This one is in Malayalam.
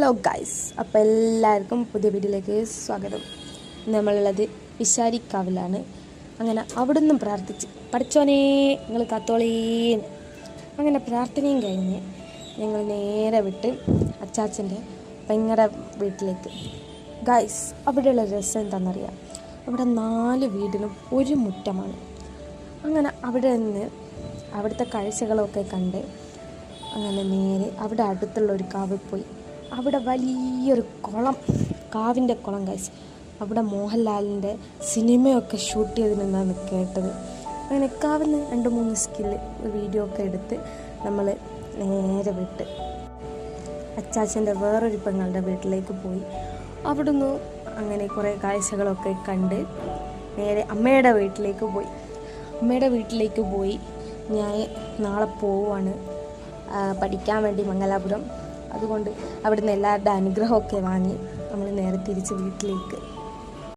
ഹലോ ഗൈസ്, അപ്പോൾ എല്ലാവർക്കും പുതിയ വീഡിയോയിലേക്ക് സ്വാഗതം. നമ്മളുള്ളത് പിഷാരിക്കാവിലാണ്. അങ്ങനെ അവിടെ നിന്നും പ്രാർത്ഥിച്ച് പഠിച്ചോനേ നിങ്ങൾ കാത്തോളീൻ അങ്ങനെ പ്രാർത്ഥനയും കഴിഞ്ഞ് ഞങ്ങൾ നേരെ വിട്ട് അച്ചാച്ചൻ്റെ പെങ്ങളുടെ വീട്ടിലേക്ക്. ഗൈസ്, അവിടെയുള്ള രസം എന്താണെന്നറിയാം. അവിടെ 4 വീടിനും ഒരു മുറ്റമാണ്. അങ്ങനെ അവിടെ നിന്ന് അവിടുത്തെ കാഴ്ചകളൊക്കെ കണ്ട് അങ്ങനെ നേരെ അവിടെ അടുത്തുള്ള ഒരു കാവിൽ പോയി. അവിടെ വലിയൊരു കുളം, കാവിൻ്റെ കുളം ഗൈസ്. അവിടെ മോഹൻലാലിൻ്റെ സിനിമയൊക്കെ ഷൂട്ട് ചെയ്തിരുന്നാണ് കേട്ടത്. അങ്ങനെ കാവിൽ നിന്ന് 2-3 സ്കില്ല് വീഡിയോ ഒക്കെ എടുത്ത് നമ്മൾ നേരെ വിട്ട് അച്ചാച്ചൻ്റെ വേറൊരു പെങ്ങളുടെ വീട്ടിലേക്ക് പോയി. അവിടുന്ന് അങ്ങനെ കുറേ കാഴ്ചകളൊക്കെ കണ്ട് നേരെ അമ്മയുടെ വീട്ടിലേക്ക് പോയി. ഞാൻ നാളെ പോവുകയാണ് പഠിക്കാൻ വേണ്ടി മംഗലാപുരം. അതുകൊണ്ട് അവിടുന്ന് എല്ലാവരുടെ അനുഗ്രഹമൊക്കെ വാങ്ങി നമ്മൾ നേരെ തിരിച്ച് വീട്ടിലേക്ക്.